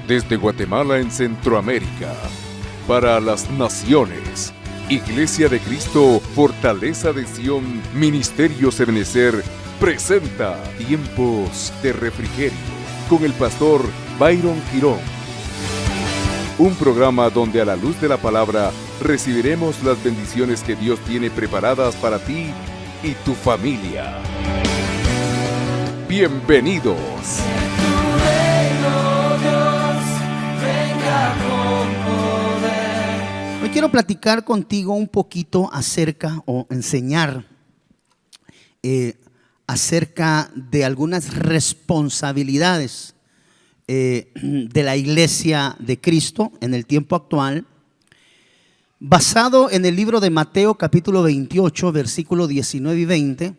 Desde Guatemala en Centroamérica, para las naciones, Iglesia de Cristo, Fortaleza de Sion, Ministerio Ebenecer, presenta Tiempos de Refrigerio, con el pastor Byron Girón. Un programa donde a la luz de la palabra recibiremos las bendiciones que Dios tiene preparadas para ti y tu familia. Bienvenidos. Hoy quiero platicar contigo un poquito acerca o enseñar acerca de algunas responsabilidades de la Iglesia de Cristo en el tiempo actual, basado en el libro de Mateo capítulo 28, versículos 19 y 20.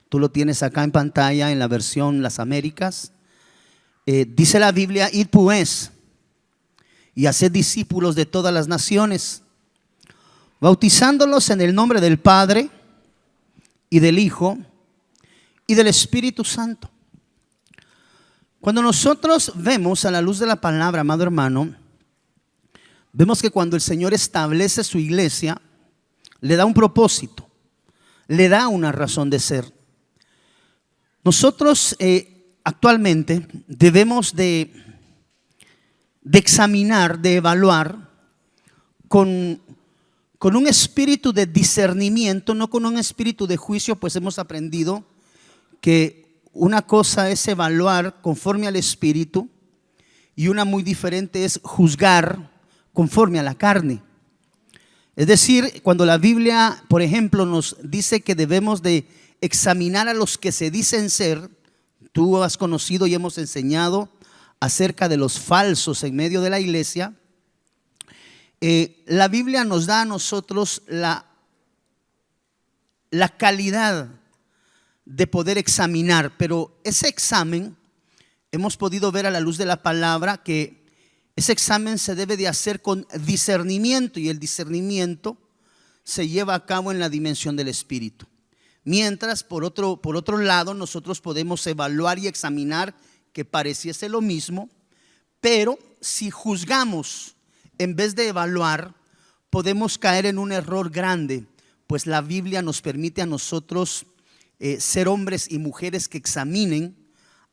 Tú lo tienes acá en pantalla en la versión Las Américas. Dice la Biblia: id pues y haced discípulos de todas las naciones, bautizándolos en el nombre del Padre y del Hijo y del Espíritu Santo. Cuando nosotros vemos a la luz de la palabra, amado hermano, vemos que cuando el Señor establece su iglesia, le da un propósito, le da una razón de ser. Nosotros actualmente debemos de examinar, de evaluar con un espíritu de discernimiento, no con un espíritu de juicio, pues hemos aprendido que una cosa es evaluar conforme al espíritu y una muy diferente es juzgar conforme a la carne. Es decir, cuando la Biblia, por ejemplo, nos dice que debemos de examinar a los que se dicen ser, tú has conocido y hemos enseñado acerca de los falsos en medio de la iglesia. La Biblia nos da a nosotros la calidad de poder examinar, pero ese examen hemos podido ver a la luz de la palabra que ese examen se debe de hacer con discernimiento, y el discernimiento se lleva a cabo en la dimensión del espíritu. Mientras por otro lado nosotros podemos evaluar y examinar que pareciese lo mismo, pero si juzgamos en vez de evaluar, podemos caer en un error grande, pues la Biblia nos permite a nosotros ser hombres y mujeres que examinen,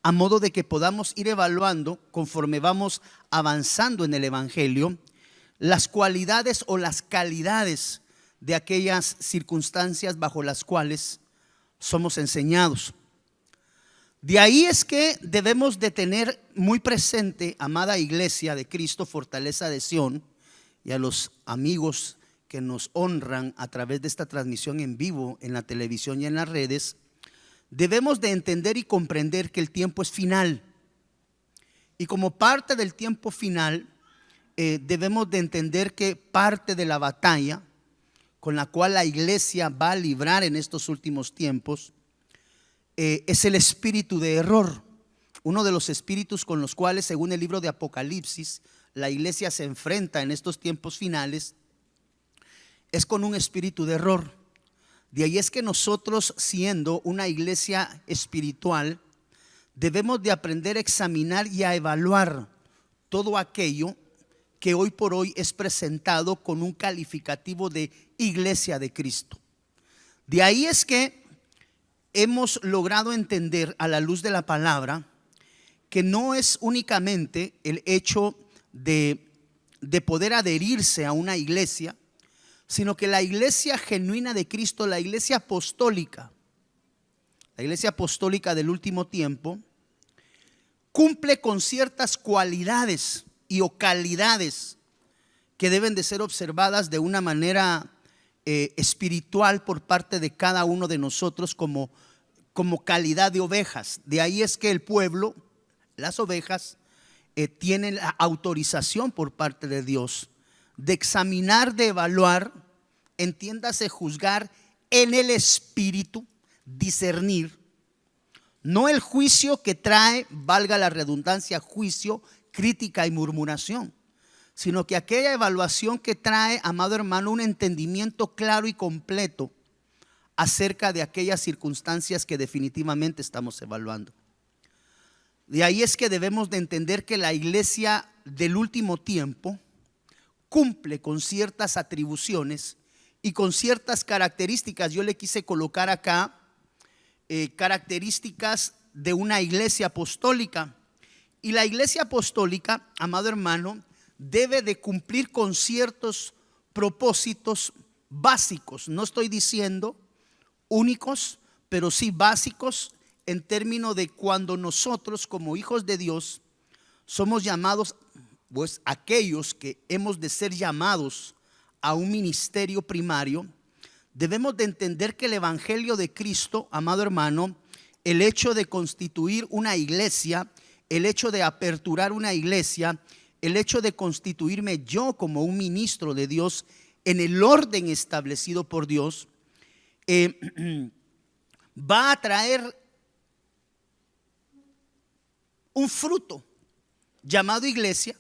a modo de que podamos ir evaluando conforme vamos avanzando en el Evangelio las cualidades o las calidades de aquellas circunstancias bajo las cuales somos enseñados. De ahí es que debemos de tener muy presente, amada Iglesia de Cristo, Fortaleza de Sion, y a los amigos que nos honran a través de esta transmisión en vivo en la televisión y en las redes, debemos de entender y comprender que el tiempo es final. Y como parte del tiempo final, debemos de entender que parte de la batalla con la cual la iglesia va a librar en estos últimos tiempos es el espíritu de error. Uno de los espíritus con los cuales, según el libro de Apocalipsis, la iglesia se enfrenta en estos tiempos finales es con un espíritu de error. De ahí es que nosotros, siendo una iglesia espiritual, debemos de aprender a examinar y a evaluar todo aquello que hoy por hoy es presentado con un calificativo de Iglesia de Cristo. De ahí es que hemos logrado entender a la luz de la palabra que no es únicamente el hecho de poder adherirse a una iglesia, sino que la iglesia genuina de Cristo, la iglesia apostólica del último tiempo, cumple con ciertas cualidades y o calidades que deben de ser observadas de una manera espiritual por parte de cada uno de nosotros como calidad de ovejas. De ahí es que el pueblo, las ovejas, tienen la autorización por parte de Dios de examinar, de evaluar, entiéndase juzgar en el espíritu, discernir, no el juicio que trae, valga la redundancia, juicio, crítica y murmuración, sino que aquella evaluación que trae, amado hermano, un entendimiento claro y completo acerca de aquellas circunstancias que definitivamente estamos evaluando. De ahí es que debemos de entender que la iglesia del último tiempo cumple con ciertas atribuciones y con ciertas características. Yo le quise colocar acá características de una iglesia apostólica. Y la iglesia apostólica, amado hermano, debe de cumplir con ciertos propósitos básicos. No estoy diciendo únicos, pero sí básicos en términos de cuando nosotros como hijos de Dios somos llamados, pues aquellos que hemos de ser llamados a un ministerio primario, debemos de entender que el evangelio de Cristo, amado hermano, el hecho de constituir una iglesia, el hecho de aperturar una iglesia, el hecho de constituirme yo como un ministro de Dios en el orden establecido por Dios, va a traer un fruto llamado iglesia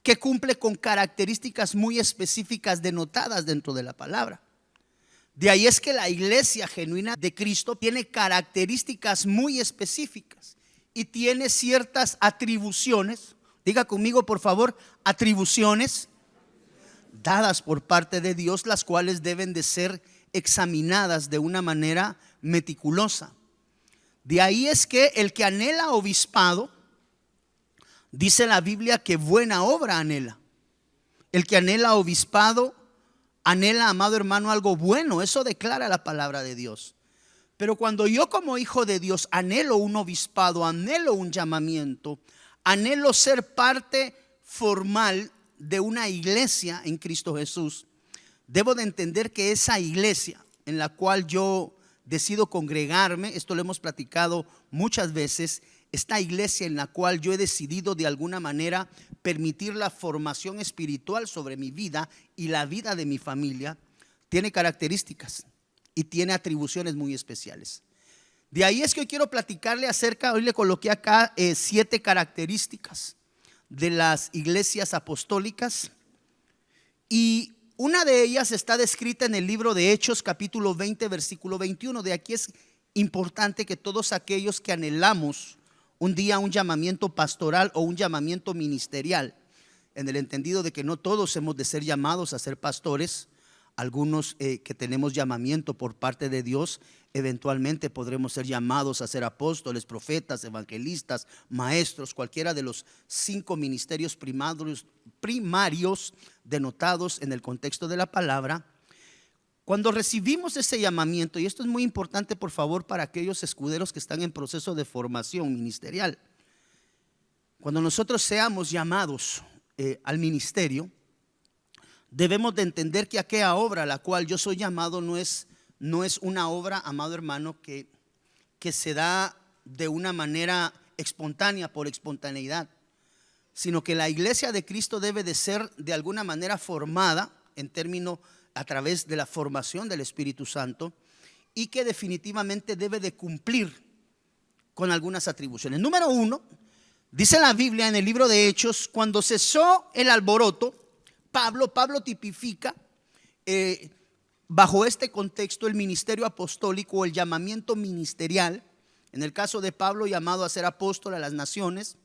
que cumple con características muy específicas denotadas dentro de la palabra. De ahí es que la iglesia genuina de Cristo tiene características muy específicas y tiene ciertas atribuciones. Diga conmigo, por favor, atribuciones dadas por parte de Dios, las cuales deben de ser examinadas de una manera meticulosa. De ahí es que el que anhela obispado, dice la Biblia que buena obra anhela. El que anhela obispado anhela, amado hermano, algo bueno. Eso declara la palabra de Dios. Pero cuando yo como hijo de Dios anhelo un obispado, anhelo un llamamiento, anhelo ser parte formal de una iglesia en Cristo Jesús, debo de entender que esa iglesia en la cual yo decido congregarme, esto lo hemos platicado muchas veces, esta iglesia en la cual yo he decidido de alguna manera permitir la formación espiritual sobre mi vida y la vida de mi familia, tiene características y tiene atribuciones muy especiales. De ahí es que hoy quiero platicarle acerca, hoy le coloqué acá 7 características de las iglesias apostólicas, y una de ellas está descrita en el libro de Hechos capítulo 20 versículo 21. De aquí es importante que todos aquellos que anhelamos un día un llamamiento pastoral o un llamamiento ministerial, en el entendido de que no todos hemos de ser llamados a ser pastores, algunos que tenemos llamamiento por parte de Dios, eventualmente podremos ser llamados a ser apóstoles, profetas, evangelistas, maestros, cualquiera de los 5 ministerios primarios denotados en el contexto de la palabra. Cuando recibimos ese llamamiento, y esto es muy importante por favor para aquellos escuderos que están en proceso de formación ministerial, cuando nosotros seamos llamados al ministerio, debemos de entender que aquella obra a la cual yo soy llamado no es una obra, amado hermano, que se da de una manera espontánea, por espontaneidad, sino que la iglesia de Cristo debe de ser de alguna manera formada en términos a través de la formación del Espíritu Santo, y que definitivamente debe de cumplir con algunas atribuciones. Número 1, dice la Biblia en el libro de Hechos, cuando cesó el alboroto, Pablo tipifica bajo este contexto el ministerio apostólico o el llamamiento ministerial. En el caso de Pablo, llamado a ser apóstol a las naciones,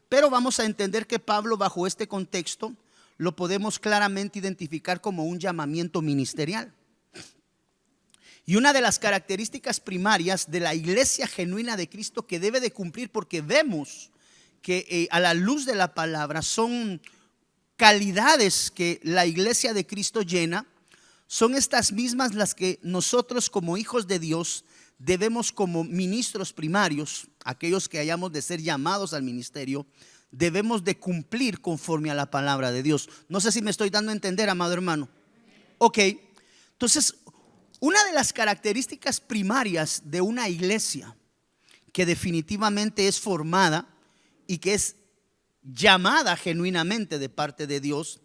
pero vamos a entender que Pablo bajo este contexto lo podemos claramente identificar como un llamamiento ministerial. Y una de las características primarias de la iglesia genuina de Cristo que debe de cumplir, porque vemos que a la luz de la palabra son calidades que la iglesia de Cristo llena, son estas mismas las que nosotros como hijos de Dios debemos, como ministros primarios, aquellos que hayamos de ser llamados al ministerio, debemos de cumplir conforme a la palabra de Dios. No sé si me estoy dando a entender, amado hermano. Ok, entonces una de las características primarias de una iglesia que definitivamente es formada y que es llamada genuinamente de parte de Dios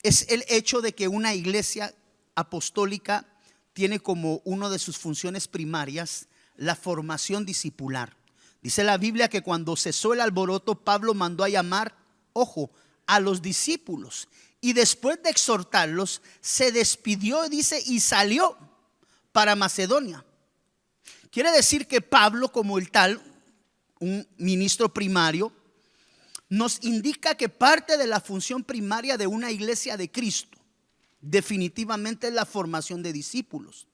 es el hecho de que una iglesia apostólica tiene como una de sus funciones primarias la formación discipular. Dice la Biblia que cuando cesó el alboroto, Pablo mandó a llamar, ojo, a los discípulos, y después de exhortarlos, se despidió, dice, y salió para Macedonia. Quiere decir que Pablo, como el tal, un ministro primario, nos indica que parte de la función primaria de una iglesia de Cristo definitivamente es la formación de discípulos.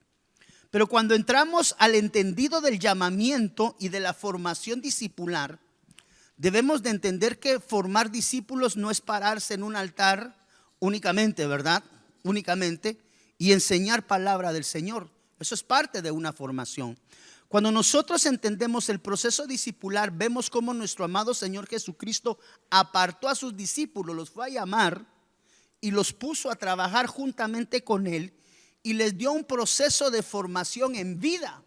Pero cuando entramos al entendido del llamamiento y de la formación discipular, debemos de entender que formar discípulos no es pararse en un altar únicamente, ¿verdad? Únicamente, y enseñar palabra del Señor. Eso es parte de una formación. Cuando nosotros entendemos el proceso discipular, vemos cómo nuestro amado Señor Jesucristo apartó a sus discípulos, los fue a llamar y los puso a trabajar juntamente con Él y les dio un proceso de formación en vida.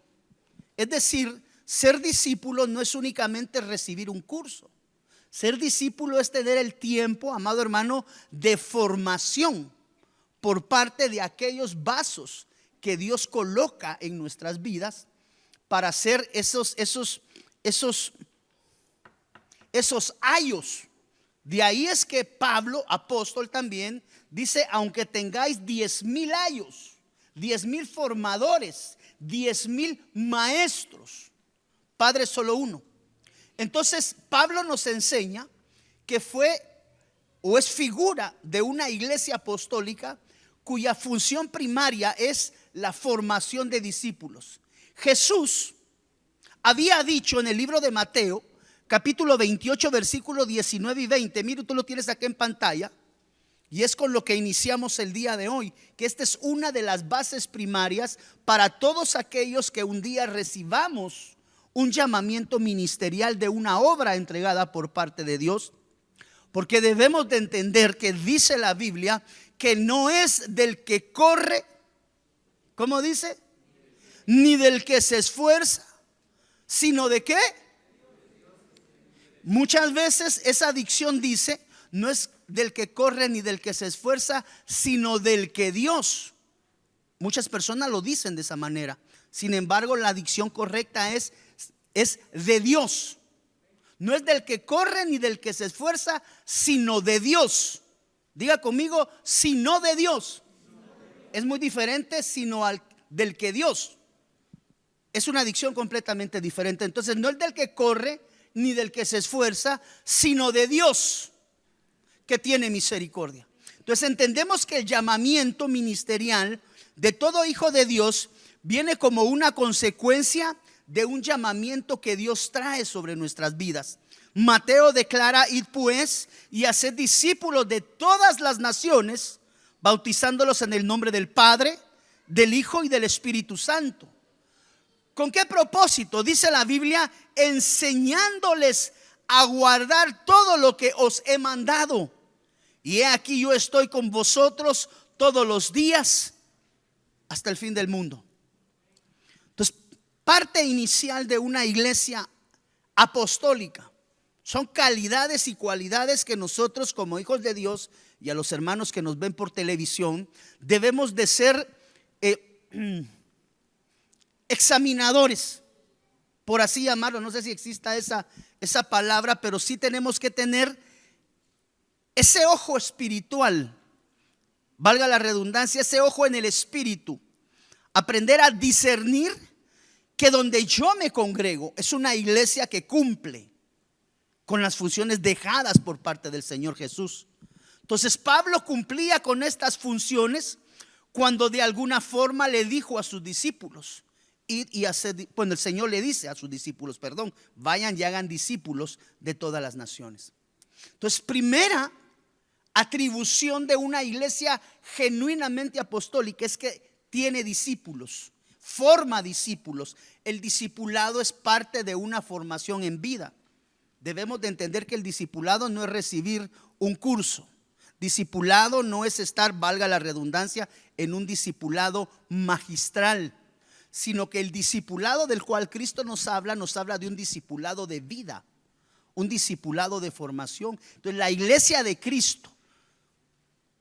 Es decir, ser discípulo no es únicamente recibir un curso. Ser discípulo es tener el tiempo, amado hermano, de formación por parte de aquellos vasos que Dios coloca en nuestras vidas para hacer esos ayos. De ahí es que Pablo, apóstol también, dice: aunque tengáis 10,000 ayos, 10,000 formadores, 10,000 maestros, Padre solo uno. Entonces Pablo nos enseña que fue o es figura de una iglesia apostólica cuya función primaria es la formación de discípulos. Jesús había dicho en el libro de Mateo, capítulo 28, versículos 19 y 20. Mira, tú lo tienes acá en pantalla. Y es con lo que iniciamos el día de hoy, que esta es una de las bases primarias para todos aquellos que un día recibamos un llamamiento ministerial de una obra entregada por parte de Dios. Porque debemos de entender que dice la Biblia que no es del que corre, ¿cómo dice? Ni del que se esfuerza, sino de qué. Muchas veces esa dicción dice: no es del que corre ni del que se esfuerza, sino del que Dios. Muchas personas lo dicen de esa manera. Sin embargo, la dicción correcta es de Dios. No es del que corre ni del que se esfuerza, sino de Dios. Diga conmigo: sino de Dios. Es muy diferente sino del que Dios. Es una dicción completamente diferente. Entonces no es del que corre ni del que se esfuerza, sino de Dios, que tiene misericordia. Entonces entendemos que el llamamiento ministerial de todo hijo de Dios viene como una consecuencia de un llamamiento que Dios trae sobre nuestras vidas. Mateo declara: id pues y haced discípulos de todas las naciones, bautizándolos en el nombre del Padre, del Hijo y del Espíritu Santo. ¿Con qué propósito? Dice la Biblia: enseñándoles a guardar todo lo que os he mandado. Y he aquí, yo estoy con vosotros todos los días hasta el fin del mundo. Entonces, parte inicial de una iglesia apostólica son calidades y cualidades que nosotros, como hijos de Dios, y a los hermanos que nos ven por televisión, debemos de ser examinadores, por así llamarlo. No sé si exista esa palabra, pero sí tenemos que tener ese ojo espiritual, valga la redundancia, ese ojo en el espíritu. Aprender a discernir que donde yo me congrego es una iglesia que cumple con las funciones dejadas por parte del Señor Jesús. Entonces Pablo cumplía con estas funciones cuando de alguna forma le dijo a sus discípulos: el Señor le dice a sus discípulos, vayan y hagan discípulos de todas las naciones. Entonces, primera atribución de una iglesia genuinamente apostólica es que tiene discípulos, forma discípulos. El discipulado es parte de una formación en vida. Debemos de entender que el discipulado no es recibir un curso. Discipulado no es estar, valga la redundancia, en un discipulado magistral, sino que el discipulado del cual Cristo nos habla de un discipulado de vida, un discipulado de formación. Entonces la iglesia de Cristo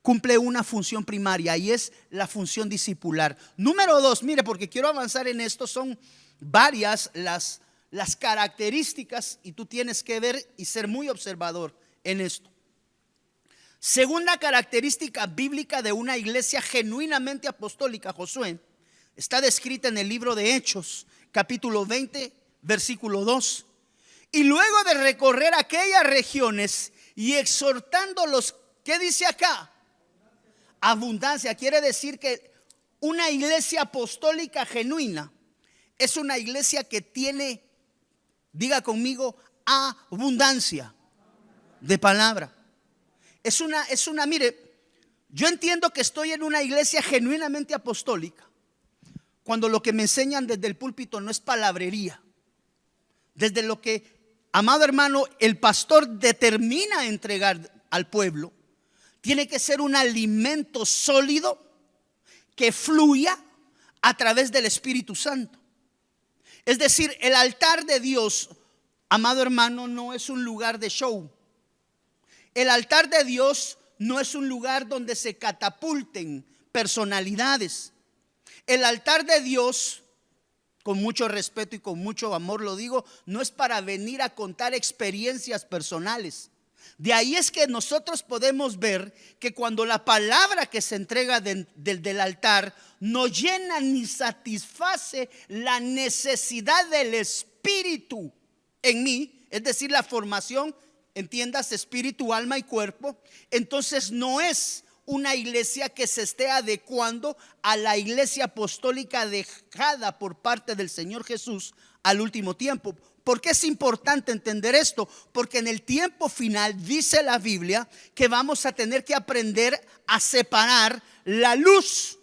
cumple una función primaria y es la función discipular. Número 2, mire, porque quiero avanzar en esto, son varias las características y tú tienes que ver y ser muy observador en esto. Segunda característica bíblica de una iglesia genuinamente apostólica, Josué, está descrita en el libro de Hechos, capítulo 20, versículo 2. Y luego de recorrer aquellas regiones y exhortándolos, ¿qué dice acá? Abundancia. Quiere decir que una iglesia apostólica genuina es una iglesia que tiene, diga conmigo, abundancia de palabra. Mire, yo entiendo que estoy en una iglesia genuinamente apostólica cuando lo que me enseñan desde el púlpito no es palabrería. Desde lo que, amado hermano, el pastor determina entregar al pueblo, tiene que ser un alimento sólido que fluya a través del Espíritu Santo. Es decir, el altar de Dios, amado hermano, no es un lugar de show. El altar de Dios no es un lugar donde se catapulten personalidades. El altar de Dios, con mucho respeto y con mucho amor lo digo, no es para venir a contar experiencias personales. De ahí es que nosotros podemos ver que cuando la palabra que se entrega del altar no llena ni satisface la necesidad del Espíritu en mí, es decir, la formación, entiendas, espíritu, alma y cuerpo, entonces no es una iglesia que se esté adecuando a la iglesia apostólica dejada por parte del Señor Jesús al último tiempo. ¿Por qué es importante entender esto? Porque en el tiempo final dice la Biblia que vamos a tener que aprender a separar la luz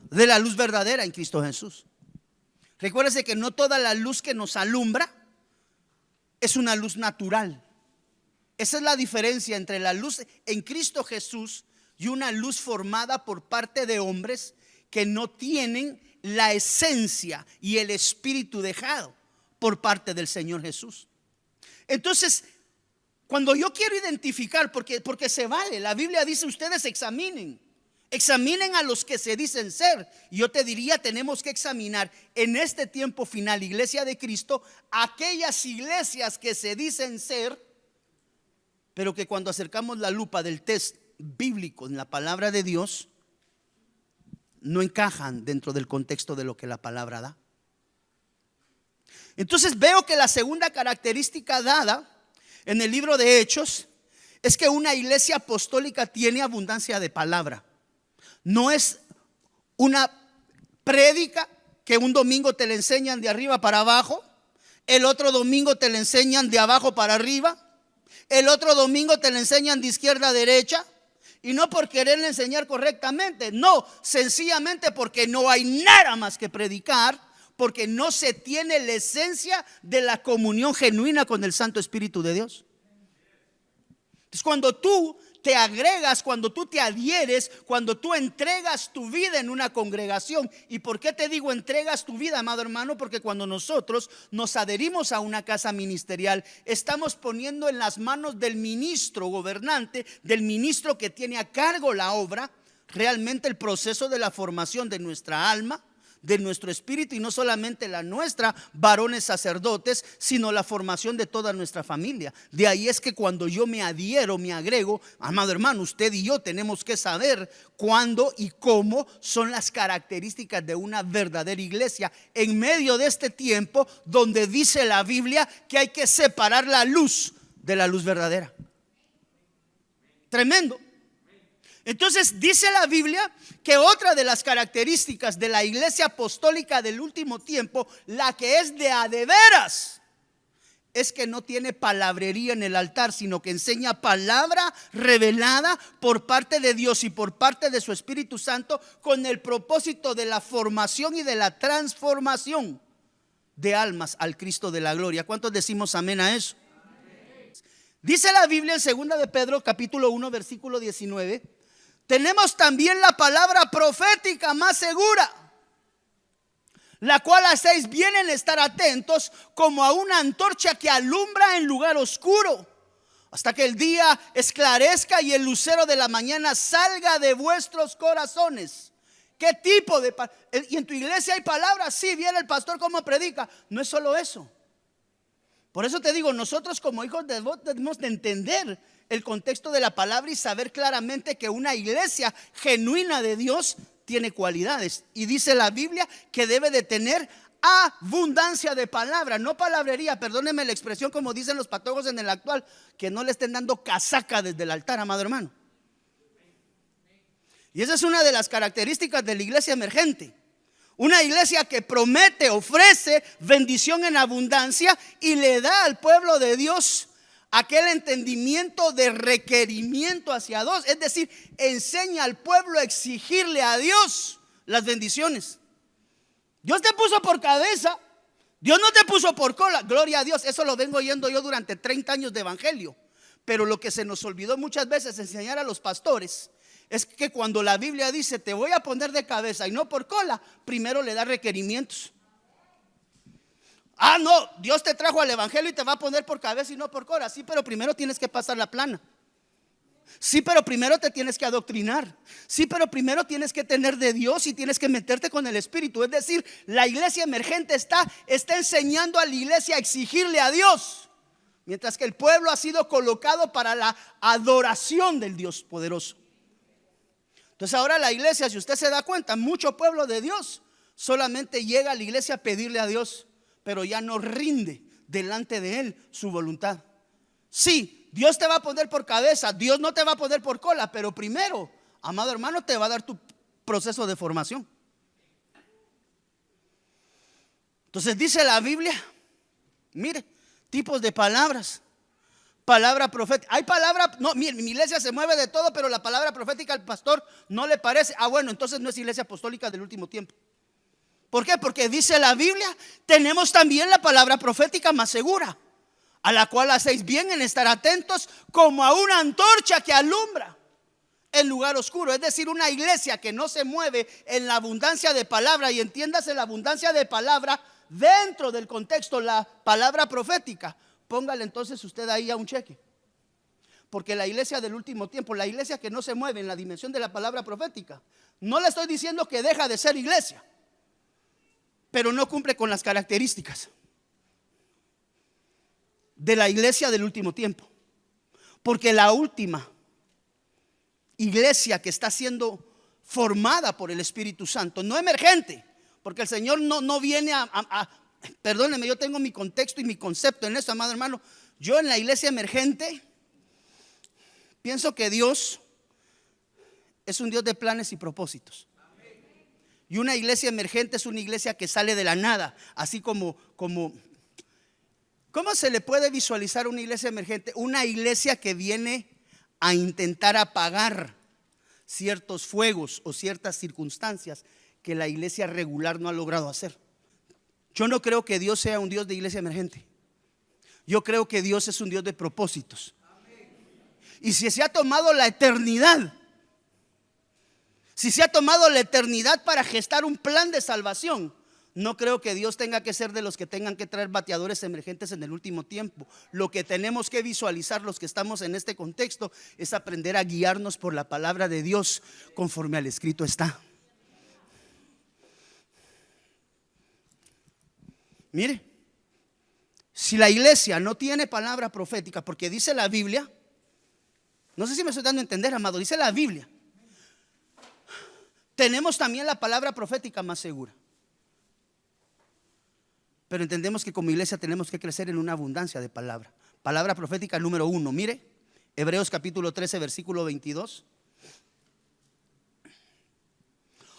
de la luz verdadera en Cristo Jesús. Recuérdese que no toda la luz que nos alumbra es una luz natural. Esa es la diferencia entre la luz en Cristo Jesús y una luz formada por parte de hombres que no tienen la esencia y el espíritu dejado por parte del Señor Jesús. Entonces, cuando yo quiero identificar, porque se vale, la Biblia dice ustedes examinen a los que se dicen ser. Y yo te diría, tenemos que examinar en este tiempo final, iglesia de Cristo, aquellas iglesias que se dicen ser, pero que cuando acercamos la lupa del test bíblico en la palabra de Dios, no encajan dentro del contexto de lo que la palabra da. Entonces veo que la segunda característica dada en el libro de Hechos es que una iglesia apostólica tiene abundancia de palabra. No es una prédica que un domingo te le enseñan de arriba para abajo, el otro domingo te le enseñan de abajo para arriba, el otro domingo te le enseñan de izquierda a derecha. Y no por quererle enseñar correctamente, no, sencillamente porque no hay nada más que predicar, porque no se tiene la esencia de la comunión genuina con el Santo Espíritu de Dios. Entonces, cuando tú te agregas, cuando tú te adhieres, cuando tú entregas tu vida en una congregación. ¿Y por qué te digo entregas tu vida, amado hermano? Porque cuando nosotros nos adherimos a una casa ministerial, estamos poniendo en las manos del ministro gobernante, del ministro que tiene a cargo la obra, realmente el proceso de la formación de nuestra alma, de nuestro espíritu, y no solamente la nuestra, varones sacerdotes, sino la formación de toda nuestra familia. De ahí es que cuando yo me adhiero, me agrego, amado hermano, usted y yo tenemos que saber cuándo y cómo son las características de una verdadera iglesia en medio de este tiempo donde dice la Biblia que hay que separar la luz de la luz verdadera. Tremendo. Entonces dice la Biblia que otra de las características de la iglesia apostólica del último tiempo, la que es de a de veras, es que no tiene palabrería en el altar, sino que enseña palabra revelada por parte de Dios y por parte de su Espíritu Santo, con el propósito de la formación y de la transformación de almas al Cristo de la gloria. ¿Cuántos decimos amén a eso? Amén. Dice la Biblia en 2 de Pedro capítulo 1 versículo 19: tenemos también la palabra profética más segura, la cual hacéis bien en estar atentos como a una antorcha que alumbra en lugar oscuro, hasta que el día esclarezca y el lucero de la mañana salga de vuestros corazones. ¿Qué tipo de y en tu iglesia hay palabras? Sí, viene el pastor como predica. No es solo eso. Por eso te digo, nosotros como hijos de Dios debemos de entender el contexto de la palabra y saber claramente que una iglesia genuina de Dios tiene cualidades. Y dice la Biblia que debe de tener abundancia de palabra, no palabrería. Perdónenme la expresión, como dicen los patólogos en el actual, que no le estén dando casaca desde el altar, amado hermano. Y esa es una de las características de la iglesia emergente. Una iglesia que promete, ofrece bendición en abundancia y le da al pueblo de Dios aquel entendimiento de requerimiento hacia Dios. Es decir, enseña al pueblo a exigirle a Dios las bendiciones. Dios te puso por cabeza, Dios no te puso por cola. Gloria a Dios, eso lo vengo oyendo yo durante 30 años de evangelio. Pero lo que se nos olvidó muchas veces enseñar a los pastores es que cuando la Biblia dice te voy a poner de cabeza y no por cola, primero le da requerimientos. No, Dios te trajo al evangelio y te va a poner por cabeza y no por cola. Sí, pero primero tienes que pasar la plana. Sí, pero primero te tienes que adoctrinar. Sí, pero primero tienes que tener de Dios y tienes que meterte con el Espíritu. Es decir, la iglesia emergente está enseñando a la iglesia a exigirle a Dios, mientras que el pueblo ha sido colocado para la adoración del Dios poderoso. Entonces ahora la iglesia, si usted se da cuenta, mucho pueblo de Dios solamente llega a la iglesia a pedirle a Dios, pero ya no rinde delante de Él su voluntad. Sí, Dios te va a poner por cabeza, Dios no te va a poner por cola, pero primero, amado hermano, te va a dar tu proceso de formación. Entonces dice la Biblia, mire, tipos de palabras. Palabra profética. Hay palabra, no, mi iglesia se mueve de todo, pero la palabra profética al pastor no le parece. Bueno, entonces no es iglesia apostólica del último tiempo. ¿Por qué? Porque dice la Biblia, tenemos también la palabra profética más segura, a la cual hacéis bien en estar atentos como a una antorcha que alumbra el lugar oscuro. Es decir, una iglesia que no se mueve en la abundancia de palabra, y entiéndase la abundancia de palabra dentro del contexto, la palabra profética. Póngale entonces usted ahí a un cheque. Porque la iglesia del último tiempo, la iglesia que no se mueve en la dimensión de la palabra profética, no le estoy diciendo que deja de ser iglesia, pero no cumple con las características de la iglesia del último tiempo. Porque la última iglesia que está siendo formada por el Espíritu Santo, no emergente, porque el Señor no viene perdóneme, yo tengo mi contexto y mi concepto en eso, amado hermano. Yo en la iglesia emergente pienso que Dios es un Dios de planes y propósitos. Y una iglesia emergente es una iglesia que sale de la nada. Así como ¿cómo se le puede visualizar una iglesia emergente? Una iglesia que viene a intentar apagar ciertos fuegos o ciertas circunstancias que la iglesia regular no ha logrado hacer. Yo no creo que Dios sea un Dios de iglesia emergente. Yo creo que Dios es un Dios de propósitos. Y si se ha tomado la eternidad, si se ha tomado la eternidad para gestar un plan de salvación, no creo que Dios tenga que ser de los que tengan que traer bateadores emergentes en el último tiempo. Lo que tenemos que visualizar los que estamos en este contexto es aprender a guiarnos por la palabra de Dios conforme al escrito está. Mire, si la iglesia no tiene palabra profética, porque dice la Biblia, no sé si me estoy dando a entender, amado, dice la Biblia, tenemos también la palabra profética más segura. Pero entendemos que como iglesia tenemos que crecer en una abundancia de palabra. Palabra profética número 1, mire, Hebreos capítulo 13, versículo 22.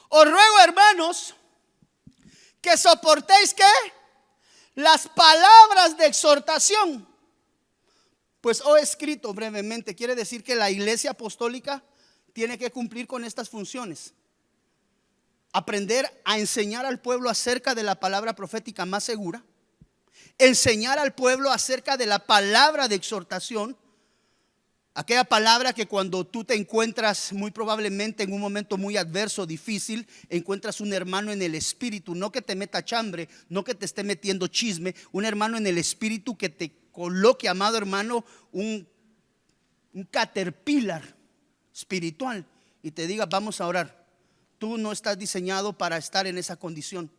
Os ruego, hermanos, que soportéis, ¿qué? Las palabras de exhortación. Pues he escrito brevemente, quiere decir que la iglesia apostólica tiene que cumplir con estas funciones. Aprender a enseñar al pueblo acerca de la palabra profética más segura, enseñar al pueblo acerca de la palabra de exhortación, aquella palabra que cuando tú te encuentras muy probablemente en un momento muy adverso, difícil, encuentras un hermano en el espíritu, no que te meta chambre, no que te esté metiendo chisme, un hermano en el espíritu que te coloque, amado hermano, un caterpillar espiritual y te diga, vamos a orar. Tú no estás diseñado para estar en esa condición.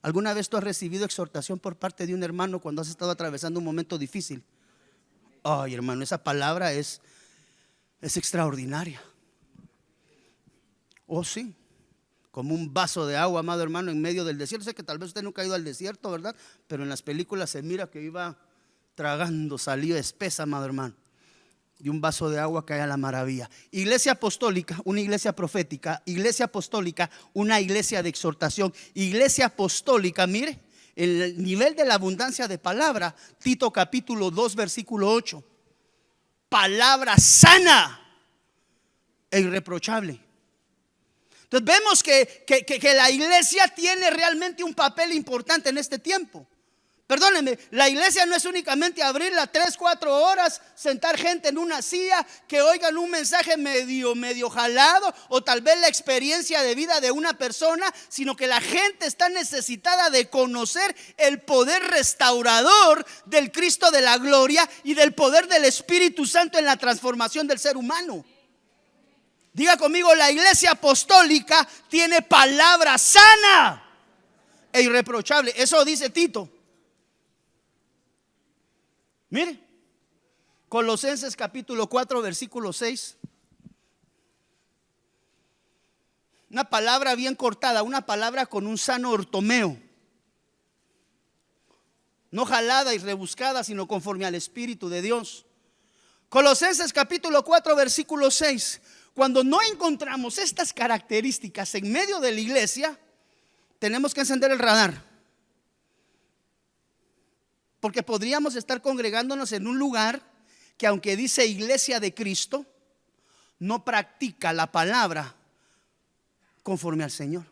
¿Alguna vez tú has recibido exhortación por parte de un hermano cuando has estado atravesando un momento difícil? Ay, hermano, esa palabra es extraordinaria. Oh, sí. como un vaso de agua, amado hermano, en medio del desierto. Sé que tal vez usted nunca ha ido al desierto, ¿verdad? Pero en las películas se mira que iba tragando, salió espesa, amado hermano. Y un vaso de agua cae a la maravilla. Iglesia apostólica, una iglesia profética. Iglesia apostólica, una iglesia de exhortación. Iglesia apostólica, mire, el nivel de la abundancia de palabra. Tito capítulo 2 versículo 8. Palabra sana e irreprochable. Entonces vemos que la iglesia tiene realmente un papel importante en este tiempo. Perdónenme, la iglesia no es únicamente abrirla 3, 4 horas, sentar gente en una silla, que oigan un mensaje medio jalado, o tal vez la experiencia de vida de una persona, sino que la gente está necesitada de conocer el poder restaurador del Cristo de la gloria y del poder del Espíritu Santo en la transformación del ser humano. Diga conmigo, la iglesia apostólica tiene palabra sana e irreprochable. Eso dice Tito. Mire, Colosenses capítulo 4 versículo 6. Una palabra bien cortada, una palabra con un sano ortomeo, no jalada y rebuscada, sino conforme al Espíritu de Dios. Colosenses capítulo 4 versículo 6. Cuando no encontramos estas características en medio de la iglesia, tenemos que encender el radar. Porque podríamos estar congregándonos en un lugar que, aunque dice iglesia de Cristo, no practica la palabra conforme al Señor.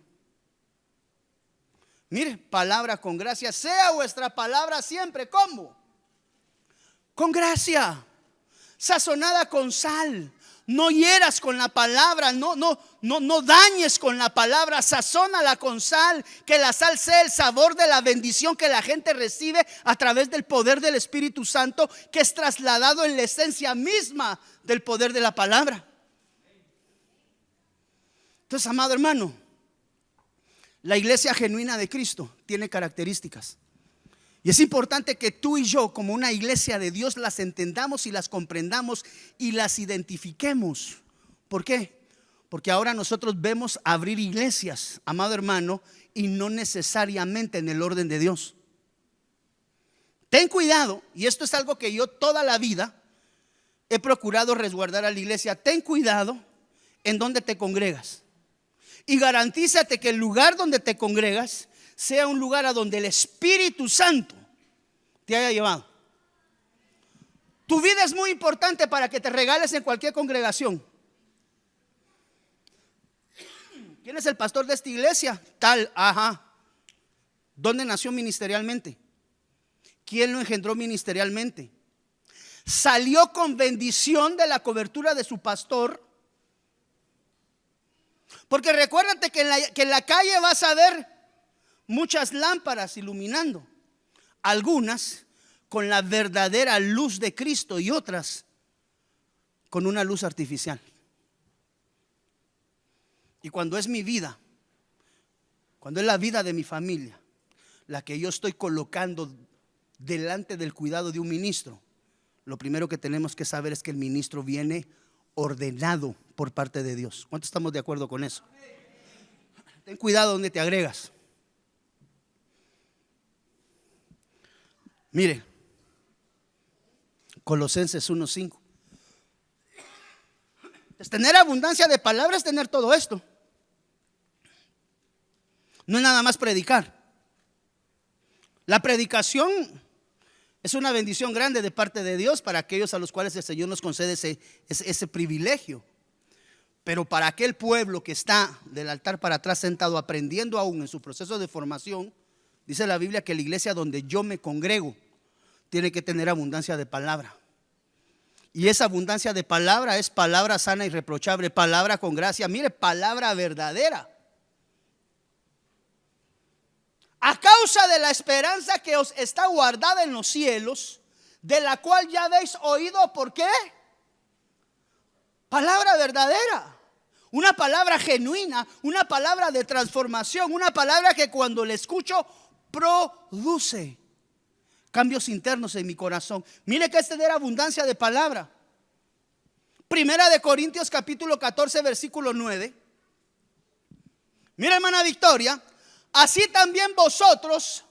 Mire, palabra con gracia. Sea vuestra palabra siempre, ¿cómo? Con gracia, sazonada con sal. No hieras con la palabra, no dañes con la palabra, sazónala con sal, que la sal sea el sabor de la bendición que la gente recibe a través del poder del Espíritu Santo, que es trasladado en la esencia misma del poder de la palabra. Entonces, amado hermano, la iglesia genuina de Cristo tiene características. Y es importante que tú y yo, como una iglesia de Dios, las entendamos y las comprendamos y las identifiquemos. ¿Por qué? Porque ahora nosotros vemos abrir iglesias, amado hermano, y no necesariamente en el orden de Dios. Ten cuidado, y esto es algo que yo toda la vida he procurado resguardar a la iglesia. Ten cuidado en donde te congregas. Y garantízate que el lugar donde te congregas sea un lugar a donde el Espíritu Santo te haya llevado. Tu vida es muy importante para que te regales en cualquier congregación. ¿Quién es el pastor de esta iglesia? Tal, ajá. ¿Dónde nació ministerialmente? ¿Quién lo engendró ministerialmente? ¿Salió con bendición de la cobertura de su pastor? Porque recuérdate que en la calle vas a ver muchas lámparas iluminando, algunas con la verdadera luz de Cristo y otras con una luz artificial. Y cuando es mi vida, cuando es la vida de mi familia, la que yo estoy colocando delante del cuidado de un ministro, lo primero que tenemos que saber es que el ministro viene ordenado por parte de Dios. ¿Cuántos estamos de acuerdo con eso? Ten cuidado donde te agregas. Mire, Colosenses 1:5. Es tener abundancia de palabras, tener todo esto. No es nada más predicar. La predicación es una bendición grande de parte de Dios para aquellos a los cuales el Señor nos concede ese privilegio. Pero para aquel pueblo que está del altar para atrás sentado, aprendiendo aún en su proceso de formación, dice la Biblia que la iglesia donde yo me congrego tiene que tener abundancia de palabra. Y esa abundancia de palabra es palabra sana y irreprochable, palabra con gracia. Mire, palabra verdadera. A causa de la esperanza que os está guardada en los cielos, de la cual ya habéis oído. ¿Por qué? Palabra verdadera. Una palabra genuina, una palabra de transformación, una palabra que cuando la escucho produce cambios internos en mi corazón. Mire que es tener abundancia de palabra. Primera de Corintios capítulo 14 versículo 9. Mira, hermana Victoria, así también vosotros,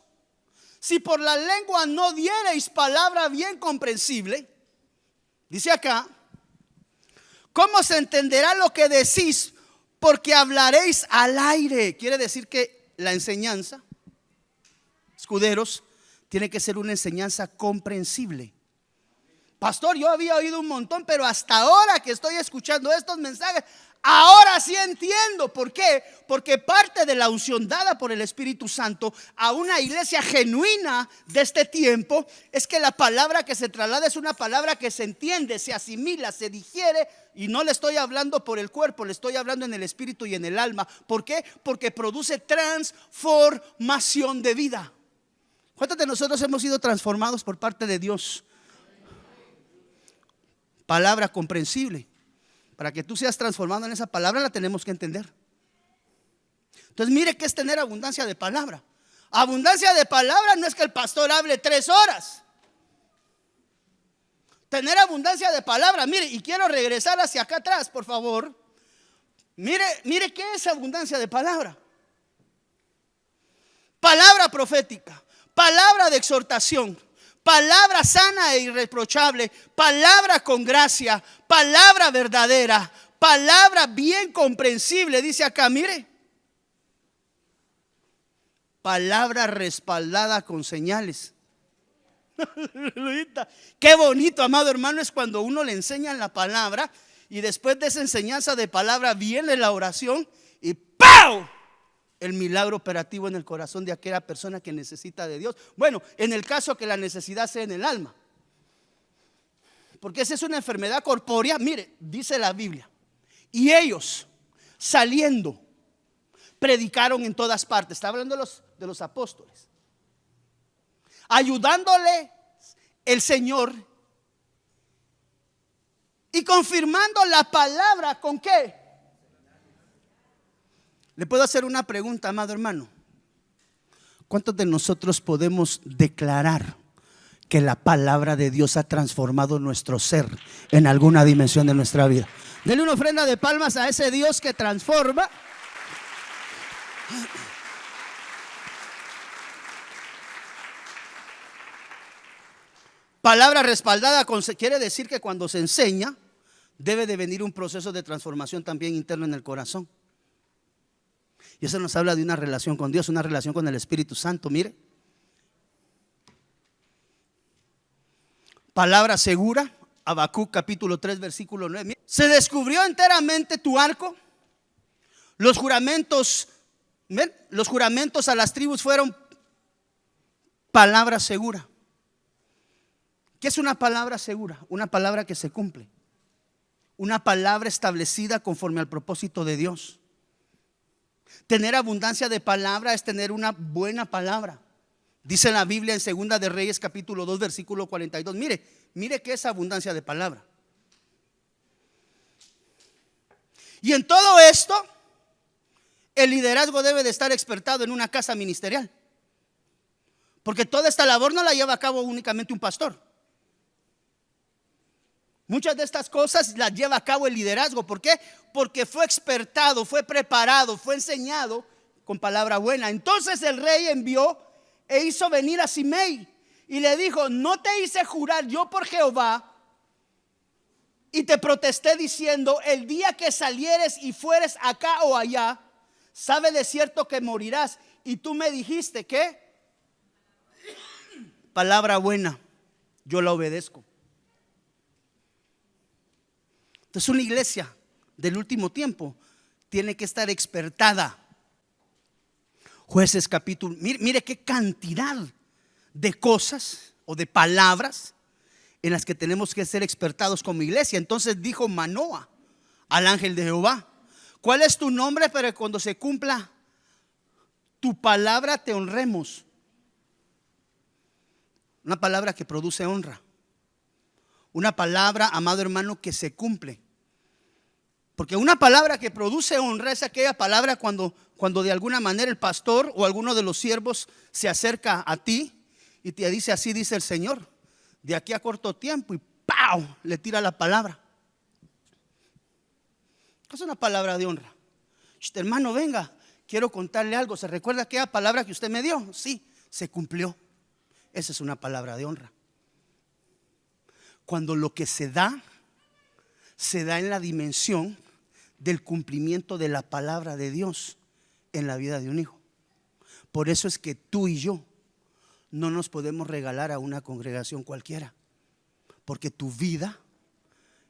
si por la lengua no diereis palabra bien comprensible, dice acá, ¿cómo se entenderá lo que decís? Porque hablaréis al aire. Quiere decir que la enseñanza, escuderos, tiene que ser una enseñanza comprensible. Pastor, yo había oído un montón, pero hasta ahora que estoy escuchando estos mensajes, ahora sí entiendo. ¿Por qué? Porque parte de la unción dada por el Espíritu Santo a una iglesia genuina de este tiempo es que la palabra que se traslada es una palabra que se entiende, se asimila, se digiere. Y no le estoy hablando por el cuerpo, le estoy hablando en el espíritu y en el alma. ¿Por qué? Porque produce transformación de vida. ¿Cuántos de nosotros hemos sido transformados por parte de Dios? Palabra comprensible. Para que tú seas transformado en esa palabra la tenemos que entender. Entonces mire qué es tener abundancia de palabra. Abundancia de palabra no es que el pastor hable 3 horas. Tener abundancia de palabra, mire, y quiero regresar hacia acá atrás, por favor. Mire qué es abundancia de palabra. Palabra profética, palabra de exhortación, palabra sana e irreprochable, palabra con gracia, palabra verdadera, palabra bien comprensible. Dice acá, mire, palabra respaldada con señales. Qué bonito, amado hermano, es cuando uno le enseñan la palabra y después de esa enseñanza de palabra viene la oración y ¡pau! El milagro operativo en el corazón de aquella persona que necesita de Dios. Bueno, en el caso que la necesidad sea en el alma, porque esa es una enfermedad corpórea. Mire, dice la Biblia, y ellos saliendo predicaron en todas partes. Está hablando de los apóstoles, ayudándole el Señor y confirmando la palabra. ¿Con qué? Le puedo hacer una pregunta, amado hermano. ¿Cuántos de nosotros podemos declarar que la palabra de Dios ha transformado nuestro ser en alguna dimensión de nuestra vida? Denle una ofrenda de palmas a ese Dios que transforma. Palabra respaldada quiere decir que cuando se enseña debe de venir un proceso de transformación también interno en el corazón. Y eso nos habla de una relación con Dios, una relación con el Espíritu Santo. Mire, palabra segura, Habacuc capítulo 3 versículo 9. Mire, se descubrió enteramente tu arco. Los juramentos a las tribus fueron palabra segura. ¿Qué es una palabra segura? Una palabra que se cumple, una palabra establecida conforme al propósito de Dios. Tener abundancia de palabra es tener una buena palabra. Dice la Biblia en 2 de Reyes capítulo 2 versículo 42. Mire qué es abundancia de palabra. Y en todo esto el liderazgo debe de estar expertado en una casa ministerial, porque toda esta labor no la lleva a cabo únicamente un pastor. Muchas de estas cosas las lleva a cabo el liderazgo. ¿Por qué? Porque fue expertado, fue preparado, fue enseñado con palabra buena. Entonces el rey envió e hizo venir a Simei y le dijo: no te hice jurar yo por Jehová y te protesté diciendo: el día que salieres y fueres acá o allá, sabe de cierto que morirás. Y tú me dijiste, ¿qué? Palabra buena, yo la obedezco. Entonces una iglesia del último tiempo tiene que estar expertada. Jueces capítulo, mire qué cantidad de cosas o de palabras en las que tenemos que ser expertados como iglesia. Entonces dijo Manoa al ángel de Jehová: ¿cuál es tu nombre para que cuando se cumpla tu palabra te honremos? Una palabra que produce honra. Una palabra, amado hermano, que se cumple. Porque una palabra que produce honra es aquella palabra cuando de alguna manera el pastor o alguno de los siervos se acerca a ti y te dice: así dice el Señor, de aquí a corto tiempo, y ¡pau! Le tira la palabra. Es una palabra de honra. Hermano, venga, quiero contarle algo. ¿Se recuerda aquella palabra que usted me dio? Sí, se cumplió. Esa es una palabra de honra. Cuando lo que se da en la dimensión del cumplimiento de la palabra de Dios en la vida de un hijo. Por eso es que tú y yo no nos podemos regalar a una congregación cualquiera, porque tu vida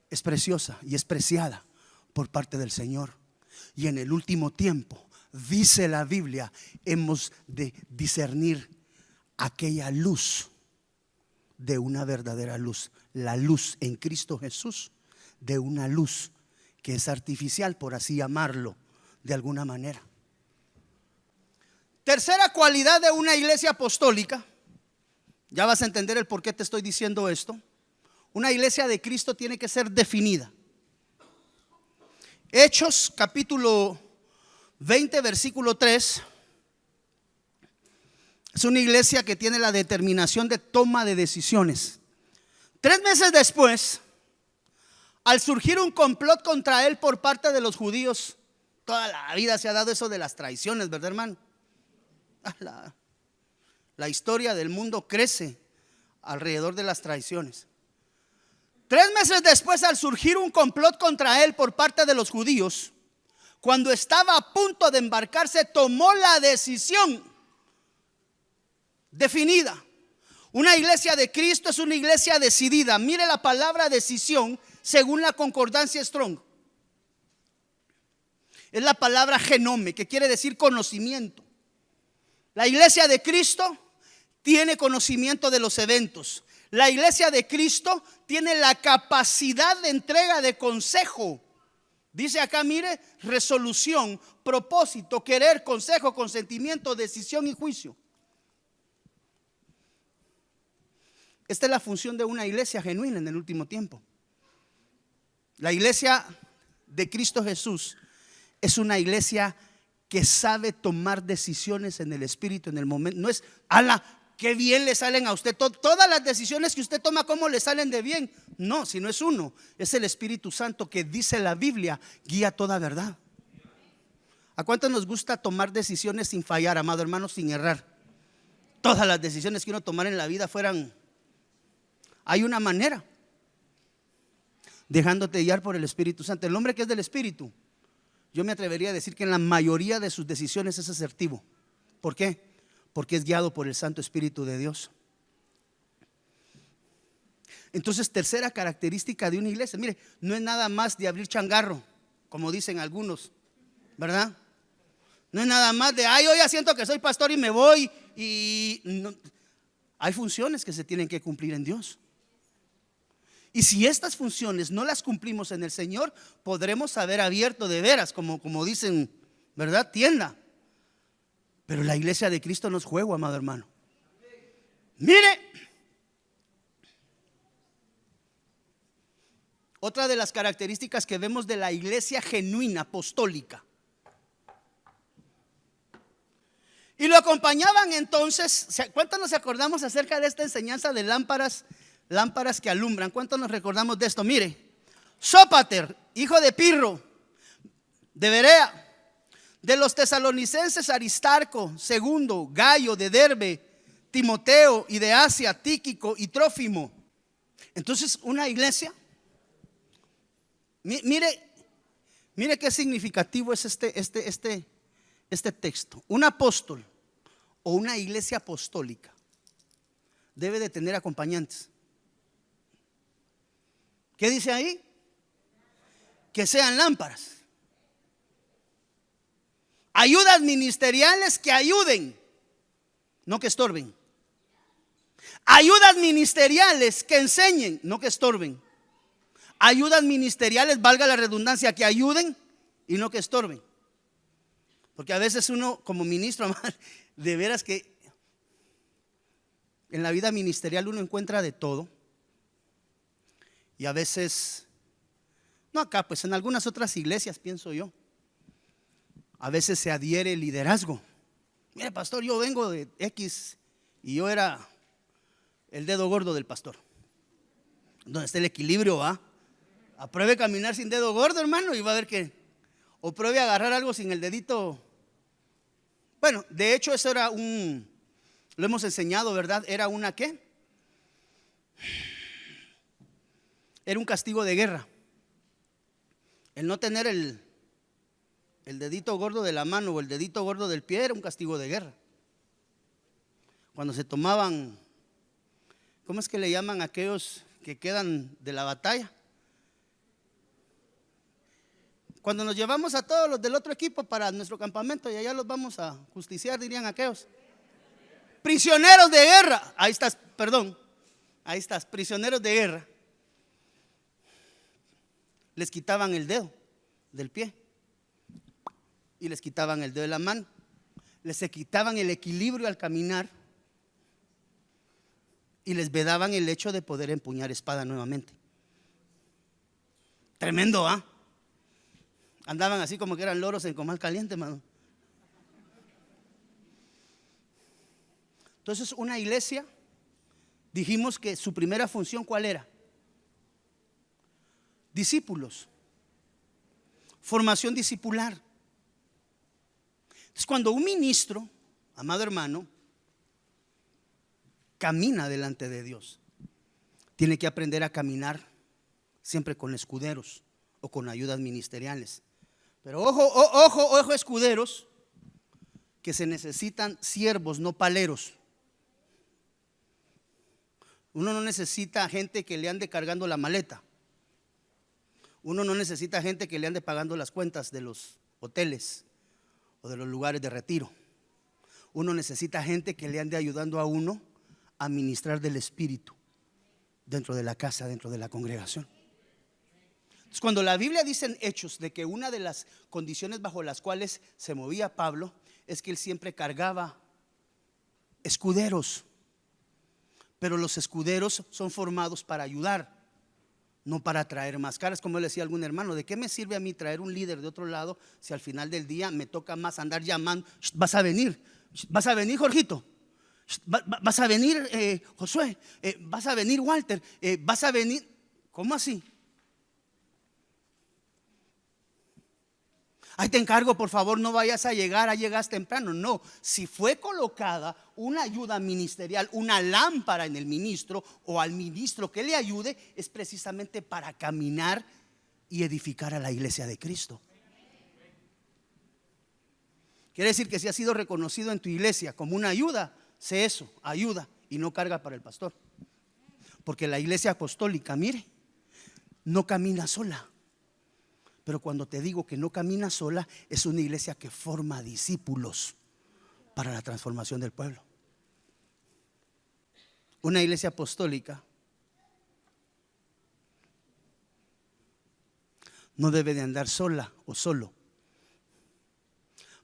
es preciosa y es preciada por parte del Señor. Y en el último tiempo, dice la Biblia, hemos de discernir aquella luz de una verdadera luz, la luz en Cristo Jesús, de una luz que es artificial, por así llamarlo de alguna manera. Tercera cualidad de una iglesia apostólica, ya vas a entender el por qué te estoy diciendo esto. Una iglesia de Cristo tiene que ser definida. Hechos capítulo 20 versículo 3. Es una iglesia que tiene la determinación de toma de decisiones. 3 meses después, al surgir un complot contra él por parte de los judíos, toda la vida se ha dado eso de las traiciones, ¿verdad, hermano? La historia del mundo crece alrededor de las traiciones. 3 meses después, al surgir un complot contra él por parte de los judíos, cuando estaba a punto de embarcarse, tomó la decisión definida. Una iglesia de Cristo es una iglesia decidida. Mire la palabra decisión según la concordancia Strong. Es la palabra genome, que quiere decir conocimiento. La iglesia de Cristo tiene conocimiento de los eventos. La iglesia de Cristo tiene la capacidad de entrega de consejo. Dice acá, mire, resolución, propósito, querer, consejo, consentimiento, decisión y juicio. Esta es la función de una iglesia genuina en el último tiempo. La iglesia de Cristo Jesús es una iglesia que sabe tomar decisiones en el Espíritu, en el momento. No es, ala, qué bien le salen a usted. Todas las decisiones que usted toma, ¿cómo le salen de bien? No, si no es uno, es el Espíritu Santo que, dice la Biblia, guía toda verdad. ¿A cuánto nos gusta tomar decisiones sin fallar, amado hermano, sin errar? Todas las decisiones que uno tomara en la vida fueran, hay una manera, dejándote guiar por el Espíritu Santo. El hombre que es del Espíritu, yo me atrevería a decir que en la mayoría de sus decisiones es asertivo. ¿Por qué? Porque es guiado por el Santo Espíritu de Dios. Entonces, tercera característica de una iglesia, mire, no es nada más de abrir changarro, como dicen algunos, ¿verdad? No es nada más de, ay, hoy ya siento que soy pastor y me voy. Y no, hay funciones que se tienen que cumplir en Dios. Y si estas funciones no las cumplimos en el Señor, podremos haber abierto de veras, como dicen, ¿verdad? Tienda. Pero la iglesia de Cristo no es juego, amado hermano. Mire, otra de las características que vemos de la iglesia genuina, apostólica. Y lo acompañaban entonces, ¿cuántos nos acordamos acerca de esta enseñanza de lámparas que alumbran? ¿Cuántos nos recordamos de esto? Mire, Sópater, hijo de Pirro, de Berea. De los tesalonicenses, Aristarco, Segundo, Gayo, de Derbe, Timoteo, y de Asia, Tíquico y Trófimo. Entonces, una iglesia, mire qué significativo es este texto. Un apóstol o una iglesia apostólica debe de tener acompañantes. ¿Qué dice ahí? Que sean lámparas. Ayudas ministeriales que ayuden, no que estorben. Ayudas ministeriales que enseñen, no que estorben. Ayudas ministeriales, valga la redundancia, que ayuden y no que estorben. Porque a veces uno como ministro, de veras que en la vida ministerial uno encuentra de todo. Y a veces, no acá, pues en algunas otras iglesias, pienso yo, a veces se adhiere el liderazgo. Mire, pastor, yo vengo de X y yo era el dedo gordo del pastor. Donde está el equilibrio, ¿va? Apruebe caminar sin dedo gordo, hermano, y va a ver que, o pruebe agarrar algo sin el dedito Bueno, de hecho eso era lo hemos enseñado, ¿verdad? Era una ¿qué? Era un castigo de guerra. El no tener el dedito gordo de la mano o el dedito gordo del pie era un castigo de guerra. Cuando se tomaban, ¿cómo es que le llaman a aquellos que quedan de la batalla? Cuando nos llevamos a todos los del otro equipo para nuestro campamento y allá los vamos a justiciar, dirían aquellos. Prisioneros de guerra. Ahí estás, perdón. Ahí estás, prisioneros de guerra. Les quitaban el dedo del pie y les quitaban el dedo de la mano. Les quitaban el equilibrio al caminar y les vedaban el hecho de poder empuñar espada nuevamente. Tremendo, ¿ah? Andaban así como que eran loros en comal caliente, mano. Entonces, una iglesia, dijimos que su primera función, ¿cuál era? Discípulos. Formación discipular. Entonces, cuando un ministro, amado hermano, camina delante de Dios, tiene que aprender a caminar siempre con escuderos o con ayudas ministeriales. Pero ojo, escuderos, que se necesitan siervos, no paleros. Uno no necesita gente que le ande cargando la maleta. Uno no necesita gente que le ande pagando las cuentas de los hoteles o de los lugares de retiro. Uno necesita gente que le ande ayudando a uno a ministrar del Espíritu dentro de la casa, dentro de la congregación. Entonces, cuando la Biblia dice en Hechos de que una de las condiciones bajo las cuales se movía Pablo es que él siempre cargaba escuderos, pero los escuderos son formados para ayudar, no para traer más caras. Como le decía algún hermano, ¿de qué me sirve a mí traer un líder de otro lado si al final del día me toca más andar llamando? Vas a venir, Jorgito, vas a venir Josué, vas a venir Walter, vas a venir. ¿Cómo así? Ay, te encargo, por favor, no vayas a llegas temprano. No, si fue colocada una ayuda ministerial, una lámpara en el ministro o al ministro que le ayude, es precisamente para caminar y edificar a la iglesia de Cristo. Quiere decir que si ha sido reconocido en tu iglesia como una ayuda, sé eso, ayuda y no carga para el pastor. Porque la iglesia apostólica, mire, no camina sola. Pero cuando te digo que no camina sola, es una iglesia que forma discípulos para la transformación del pueblo. Una iglesia apostólica no debe de andar sola o solo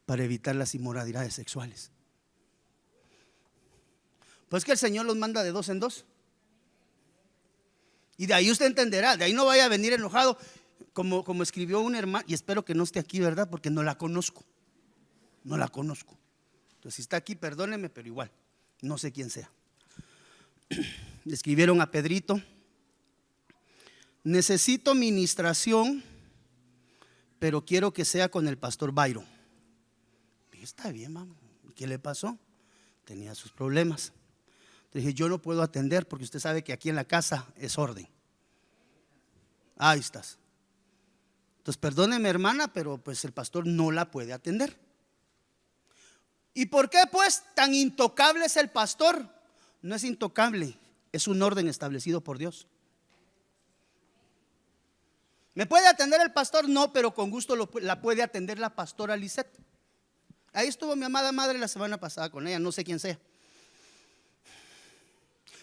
para evitar las inmoralidades sexuales. Pues que el Señor los manda de dos en dos. Y de ahí usted entenderá, de ahí no vaya a venir enojado. Como escribió un hermano, y espero que no esté aquí, ¿verdad? Porque no la conozco. No la conozco. Entonces, si está aquí, perdóneme, pero igual, no sé quién sea. Le escribieron a Pedrito: necesito ministración, pero quiero que sea con el pastor Byron. Está bien, mamá. ¿Qué le pasó? Tenía sus problemas. Le dije, yo no puedo atender porque usted sabe que aquí en la casa es orden. Ahí estás. Entonces, perdóneme, hermana, pero pues el pastor no la puede atender. ¿Y por qué pues tan intocable es el pastor? No es intocable, es un orden establecido por Dios. ¿Me puede atender el pastor? No, pero con gusto la puede atender la pastora Lisette. Ahí estuvo mi amada madre la semana pasada con ella, no sé quién sea.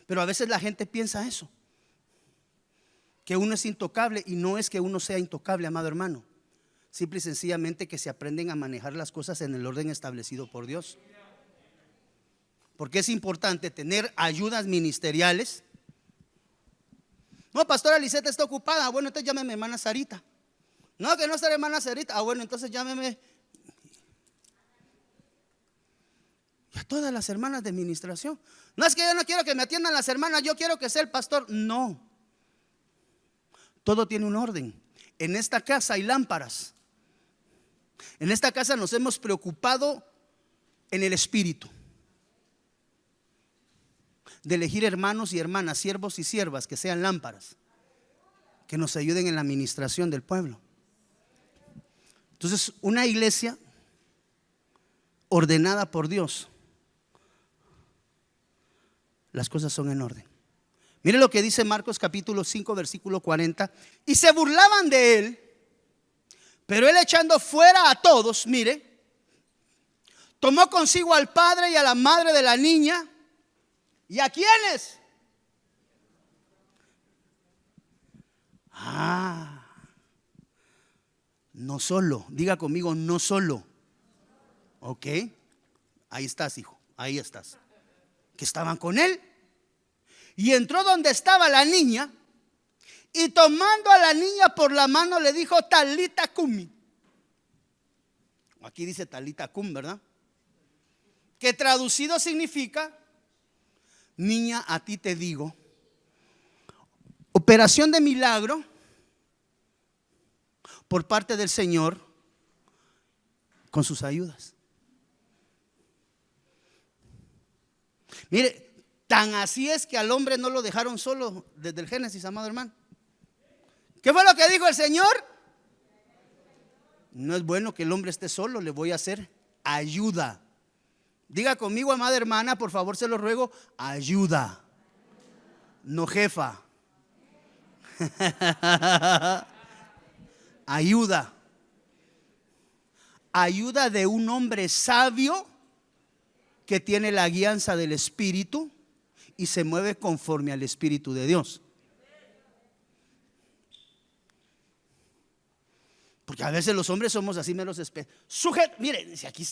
Pero a veces la gente piensa eso, que uno es intocable, y no es que uno sea intocable, amado hermano. Simple y sencillamente que se aprenden a manejar las cosas en el orden establecido por Dios. Porque es importante tener ayudas ministeriales. No, pastora Lisette está ocupada. Bueno, entonces llámeme hermana Sarita. No, que no está hermana Sarita. Bueno, entonces llámeme. Y a todas las hermanas de administración. No es que yo no quiero que me atiendan las hermanas, yo quiero que sea el pastor. No. Todo tiene un orden. En esta casa hay lámparas. En esta casa nos hemos preocupado en el espíritu, de elegir hermanos y hermanas, siervos y siervas que sean lámparas, que nos ayuden en la administración del pueblo. Entonces, una iglesia ordenada por Dios, las cosas son en orden. Mire lo que dice Marcos capítulo 5 versículo 40. Y se burlaban de él, pero él, echando fuera a todos, mire, tomó consigo al padre y a la madre de la niña. ¿Y a quiénes? No solo, diga conmigo, no solo. Ok, ahí estás, hijo, ahí estás. Que estaban con él. Y entró donde estaba la niña, y tomando a la niña por la mano le dijo: Talita cumi. Aquí dice Talita cum, ¿verdad? Que traducido significa: niña, a ti te digo. Operación de milagro por parte del Señor con sus ayudas. Mire, tan así es que al hombre no lo dejaron solo desde el Génesis, amado hermano. ¿Qué fue lo que dijo el Señor? No es bueno que el hombre esté solo, le voy a hacer ayuda. Diga conmigo, amada hermana, por favor, se lo ruego, ayuda, no jefa. Ayuda. Ayuda de un hombre sabio que tiene la guianza del Espíritu y se mueve conforme al Espíritu de Dios. Porque a veces los hombres somos así meros sujetos. Miren, aquí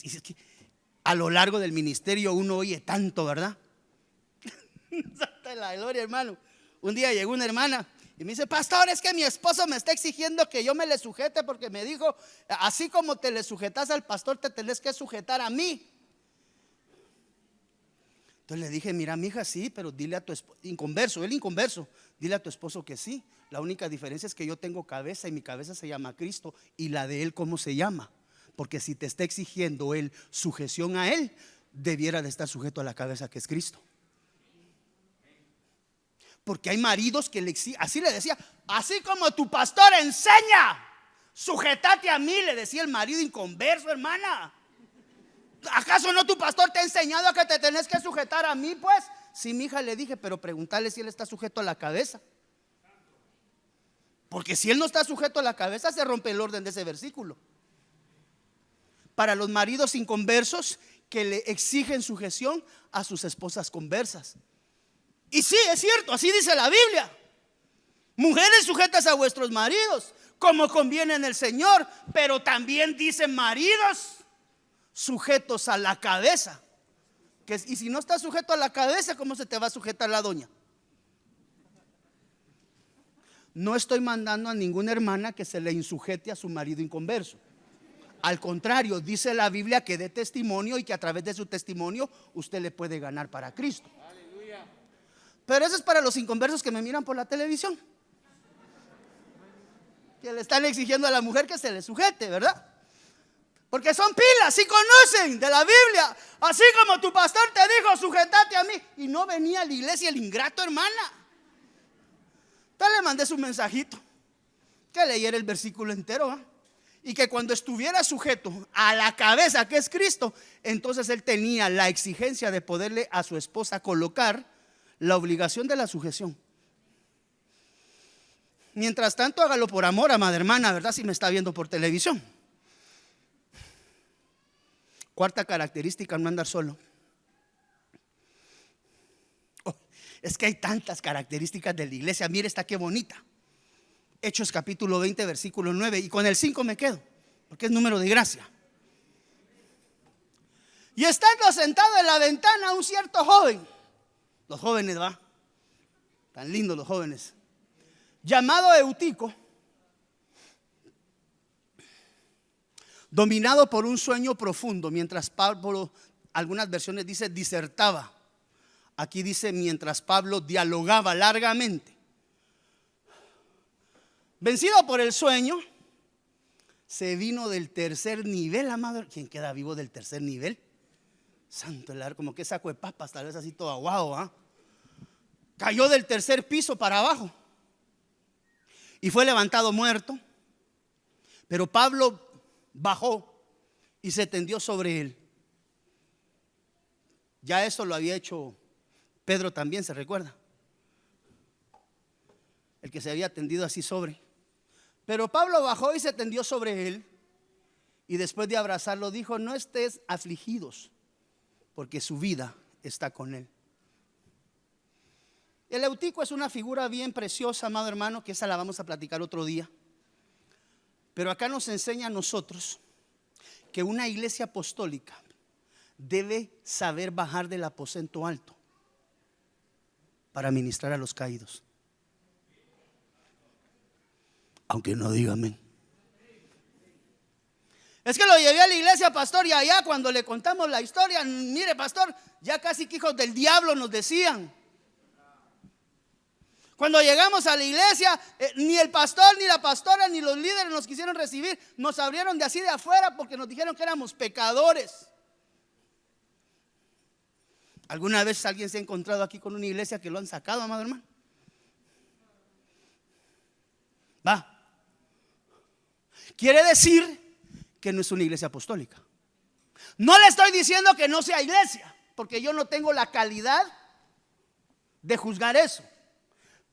a lo largo del ministerio uno oye tanto, ¿verdad? Santa la gloria, hermano. Un día llegó una hermana y me dice: pastor, es que mi esposo me está exigiendo que yo me le sujete, porque me dijo: así como te le sujetas al pastor, te tenés que sujetar a mí. Entonces le dije: mira, mija, sí, pero dile a tu esposo, inconverso, él inconverso, dile a tu esposo que sí. La única diferencia es que yo tengo cabeza y mi cabeza se llama Cristo, y la de él, ¿cómo se llama? Porque si te está exigiendo él sujeción a él, debiera de estar sujeto a la cabeza, que es Cristo. Porque hay maridos que le exigen, así le decía: así como tu pastor enseña, sujetate a mí, le decía el marido inconverso, hermana. ¿Acaso no tu pastor te ha enseñado a que te tenés que sujetar a mí? Pues sí, mi hija, le dije, pero pregúntale si él está sujeto a la cabeza. Porque si él no está sujeto a la cabeza, se rompe el orden de ese versículo. Para los maridos inconversos que le exigen sujeción a sus esposas conversas. Y sí, es cierto, así dice la Biblia: mujeres, sujetas a vuestros maridos como conviene en el Señor. Pero también dice: maridos, sujetos a la cabeza. Y si no estás sujeto a la cabeza, ¿cómo se te va a sujetar la doña? No estoy mandando a ninguna hermana que se le insujete a su marido inconverso. Al contrario, dice la Biblia que dé testimonio, y que a través de su testimonio usted le puede ganar para Cristo. Pero eso es para los inconversos que me miran por la televisión, que le están exigiendo a la mujer que se le sujete, ¿verdad? Porque son pilas, sí conocen de la Biblia. Así como tu pastor te dijo: sujetate a mí, y no venía a la iglesia el ingrato, hermana. Entonces le mandé su mensajito, que leyera el versículo entero, ¿eh? Y que cuando estuviera sujeto a la cabeza, que es Cristo, entonces él tenía la exigencia de poderle a su esposa colocar la obligación de la sujeción. Mientras tanto, hágalo por amor, amada hermana, ¿verdad? Si me está viendo por televisión. Cuarta característica: no andar solo. Es que hay tantas características de la iglesia. Mire esta, qué bonita. Hechos capítulo 20 versículo 9. Y con el 5 me quedo, porque es número de gracia. Y estando sentado en la ventana un cierto joven. Los jóvenes, va, tan lindos los jóvenes, llamado Eutico, dominado por un sueño profundo, mientras Pablo, algunas versiones dice disertaba. Aquí dice mientras Pablo dialogaba largamente. Vencido por el sueño, se vino del tercer nivel, amado. ¿Quién queda vivo del tercer nivel? Santo el como que saco de papas, tal vez así todo aguado, ¿ah? Cayó del tercer piso para abajo y fue levantado muerto. Pero Pablo bajó y se tendió sobre él. Ya eso lo había hecho Pedro también, ¿se recuerda? El que se había tendido así sobre. Pero Pablo bajó y se tendió sobre él. Y después de abrazarlo dijo: no estés afligidos, porque su vida está con él. El Eutico es una figura bien preciosa, amado hermano, que esa la vamos a platicar otro día. Pero acá nos enseña a nosotros que una iglesia apostólica debe saber bajar del aposento alto para ministrar a los caídos. Aunque no diga amén. Es que lo llevé a la iglesia, pastor, y allá cuando le contamos la historia, mire, pastor, ya casi que hijos del diablo nos decían. Cuando llegamos a la iglesia, ni el pastor, ni la pastora, ni los líderes nos quisieron recibir. Nos abrieron de así de afuera porque nos dijeron que éramos pecadores. ¿Alguna vez alguien se ha encontrado aquí con una iglesia que lo han sacado, amado hermano? Va. Quiere decir que no es una iglesia apostólica. No le estoy diciendo que no sea iglesia, porque yo no tengo la calidad de juzgar eso.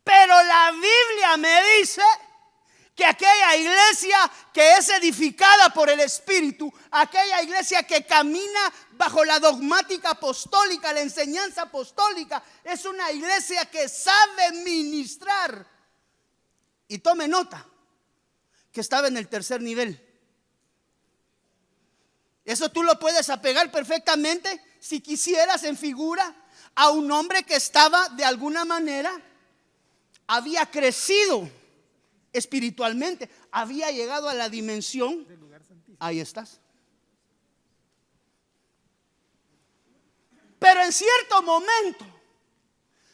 Pero la Biblia me dice que aquella iglesia que es edificada por el Espíritu, aquella iglesia que camina bajo la dogmática apostólica, la enseñanza apostólica, es una iglesia que sabe ministrar. Y tome nota que estaba en el tercer nivel. Eso tú lo puedes apegar perfectamente, si quisieras, en figura a un hombre que estaba de alguna manera, había crecido espiritualmente, había llegado a la dimensión. Ahí estás. Pero en cierto momento,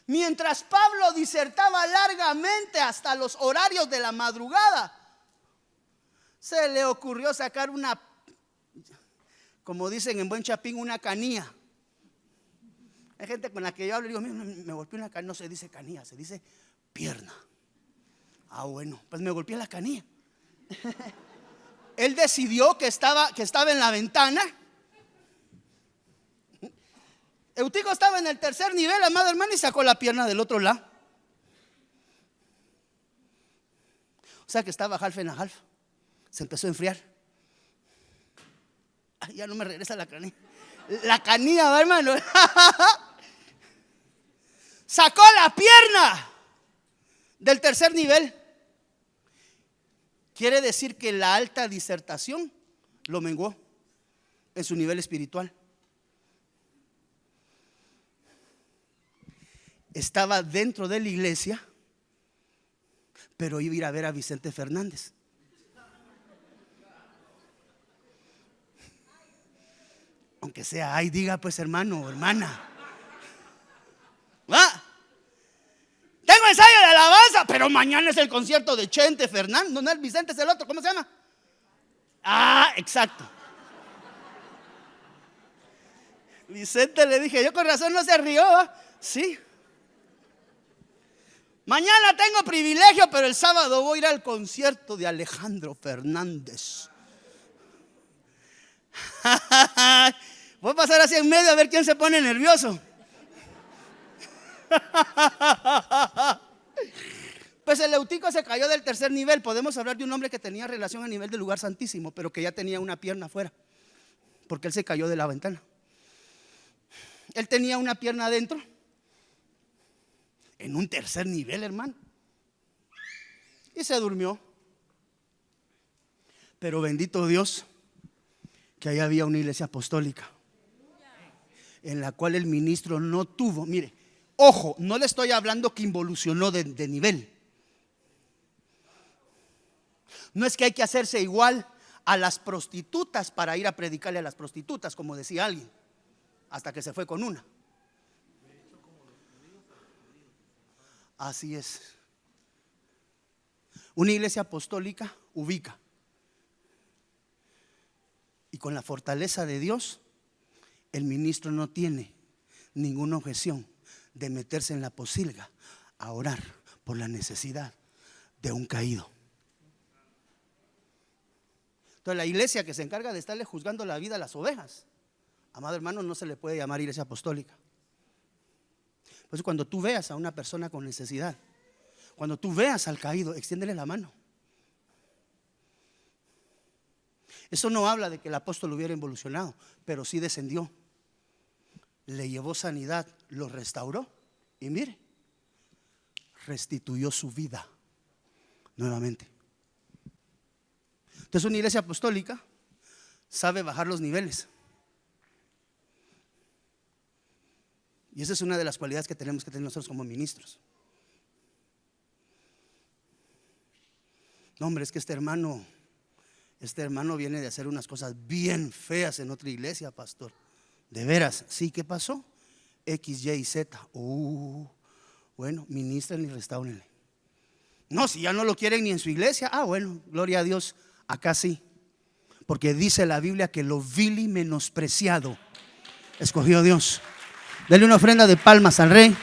mientras Pablo disertaba largamente hasta los horarios de la madrugada, se le ocurrió sacar una, como dicen en buen chapín, una canilla. Hay gente con la que yo hablo y digo: me golpeé una canilla. No se dice canilla, se dice pierna. Ah, bueno, pues me golpeé la canilla. Él decidió que estaba en la ventana. Eutico estaba en el tercer nivel, amado hermano, y sacó la pierna del otro lado. O sea que estaba half en a half. Se empezó a enfriar. Ay, ya no me regresa la canilla. La canilla, ¿va, hermano? Sacó la pierna del tercer nivel. Quiere decir que la alta disertación lo menguó en su nivel espiritual. Estaba dentro de la iglesia, pero iba a ir a ver a Vicente Fernández. Aunque sea, ay, diga pues, hermano o hermana. ¿Va? Tengo ensayo de alabanza, pero mañana es el concierto de Chente Fernández. No, no, el Vicente es el otro, ¿cómo se llama? Ah, exacto. Vicente, le dije yo, con razón no se rió, ¿va? Sí. Mañana tengo privilegio, pero el sábado voy a ir al concierto de Alejandro Fernández. Voy a pasar así en medio a ver quién se pone nervioso. Pues el Eutico se cayó del tercer nivel. Podemos hablar de un hombre que tenía relación a nivel del lugar santísimo, pero que ya tenía una pierna afuera, porque él se cayó de la ventana. Él tenía una pierna adentro, en un tercer nivel, hermano, y se durmió. Pero bendito Dios que ahí había una iglesia apostólica en la cual el ministro no tuvo, mire, ojo, no le estoy hablando que involucionó de nivel. No es que hay que hacerse igual a las prostitutas para ir a predicarle a las prostitutas, como decía alguien, hasta que se fue con una. Así es. Una iglesia apostólica ubica, y con la fortaleza de Dios el ministro no tiene ninguna objeción de meterse en la posilga a orar por la necesidad de un caído. Entonces la iglesia que se encarga de estarle juzgando la vida a las ovejas, amado hermano, no se le puede llamar iglesia apostólica. Pues cuando tú veas a una persona con necesidad, cuando tú veas al caído, extiéndele la mano. Eso no habla de que el apóstol hubiera involucionado, pero sí descendió, le llevó sanidad, lo restauró y mire, restituyó su vida nuevamente. Entonces una iglesia apostólica sabe bajar los niveles. Y esa es una de las cualidades que tenemos que tener nosotros como ministros. No, hombre, es que este hermano viene de hacer unas cosas bien feas en otra iglesia, pastor. De veras, sí, ¿qué pasó? X, Y, Z. Bueno, ministren y restáurenle. No, si ya no lo quieren ni en su iglesia, bueno, gloria a Dios, acá sí. Porque dice la Biblia que lo vil y menospreciado escogió Dios. Dale una ofrenda de palmas al Rey.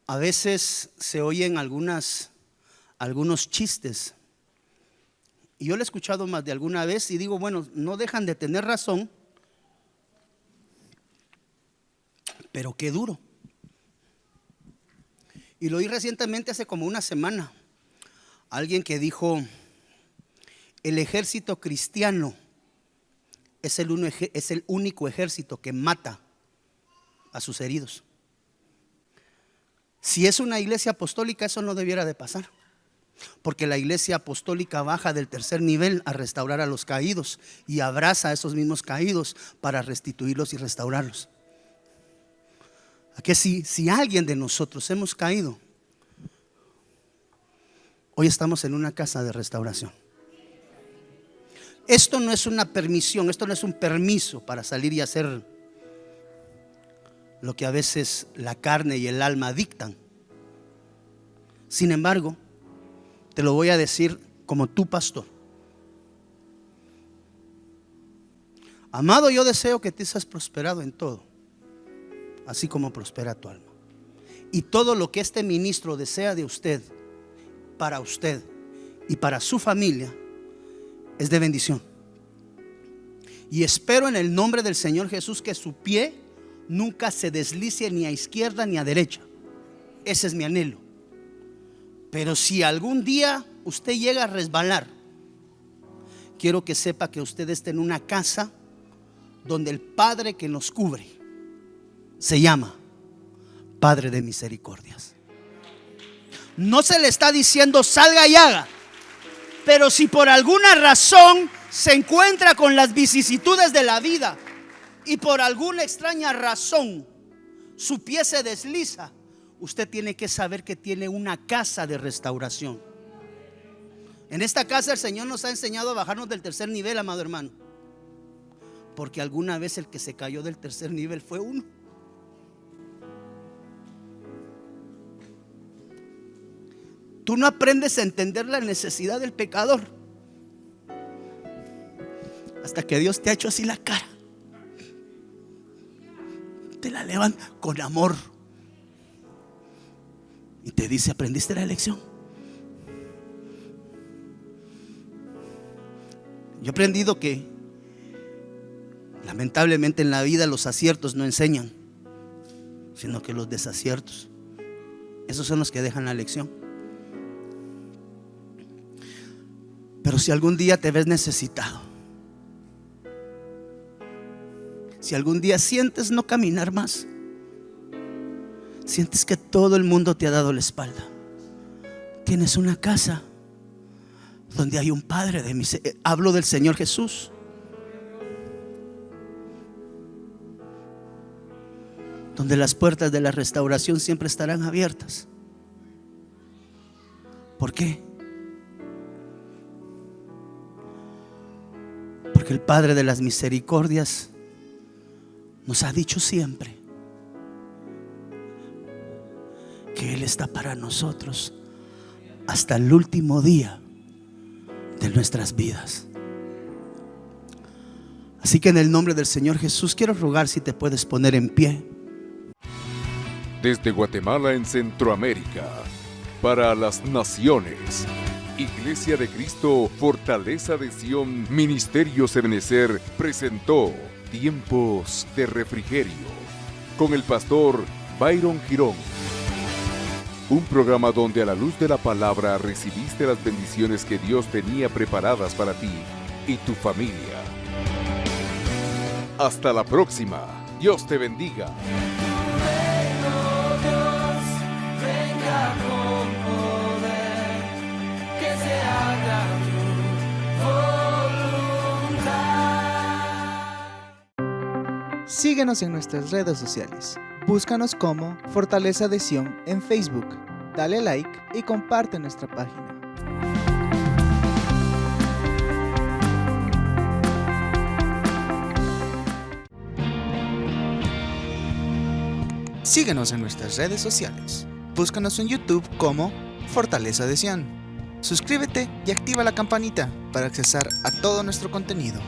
A veces se oyen algunos chistes, y yo lo he escuchado más de alguna vez y digo, bueno, no dejan de tener razón, pero qué duro. Y lo oí recientemente, hace como una semana, alguien que dijo: el ejército cristiano es el único ejército que mata a sus heridos. Si es una iglesia apostólica, eso no debiera de pasar, porque la iglesia apostólica baja del tercer nivel a restaurar a los caídos y abraza a esos mismos caídos para restituirlos y restaurarlos. Que si alguien de nosotros hemos caído, hoy estamos en una casa de restauración. Esto no es una permisión, esto no es un permiso para salir y hacer lo que a veces la carne y el alma dictan. Sin embargo, te lo voy a decir como tu pastor. Amado, yo deseo que te seas prosperado en todo, así como prospera tu alma. Y todo lo que este ministro desea de usted y para su familia es de bendición. Y espero en el nombre del Señor Jesús que su pie nunca se deslice ni a izquierda ni a derecha. Ese es mi anhelo. Pero si algún día usted llega a resbalar, quiero que sepa que usted está en una casa donde el Padre que nos cubre se llama Padre de misericordias. No se le está diciendo salga y haga, pero si por alguna razón se encuentra con las vicisitudes de la vida y por alguna extraña razón su pie se desliza, usted tiene que saber que tiene una casa de restauración. En esta casa el Señor nos ha enseñado a bajarnos del tercer nivel, amado hermano, porque alguna vez el que se cayó del tercer nivel fue uno. Tú no aprendes a entender la necesidad del pecador hasta que Dios te ha hecho así la cara, te la levanta con amor y te dice: ¿aprendiste la lección? Yo he aprendido que lamentablemente en la vida los aciertos no enseñan, sino que los desaciertos, esos son los que dejan la lección. Pero si algún día te ves necesitado, si algún día sientes no caminar más, sientes que todo el mundo te ha dado la espalda, tienes una casa donde hay un Padre de misericordia. Hablo del Señor Jesús, donde las puertas de la restauración siempre estarán abiertas. ¿Por qué? Porque el Padre de las misericordias nos ha dicho siempre que Él está para nosotros hasta el último día de nuestras vidas. Así que en el nombre del Señor Jesús quiero rogar si te puedes poner en pie. Desde Guatemala en Centroamérica, para las naciones, Iglesia de Cristo, Fortaleza de Sion, Ministerios Ebenecer presentó Tiempos de Refrigerio con el pastor Byron Girón. Un programa donde a la luz de la palabra recibiste las bendiciones que Dios tenía preparadas para ti y tu familia. Hasta la próxima. Dios te bendiga. Síguenos en nuestras redes sociales. Búscanos como Fortaleza de Sion en Facebook. Dale like y comparte nuestra página. Síguenos en nuestras redes sociales. Búscanos en YouTube como Fortaleza de Sion. Suscríbete y activa la campanita para accesar a todo nuestro contenido.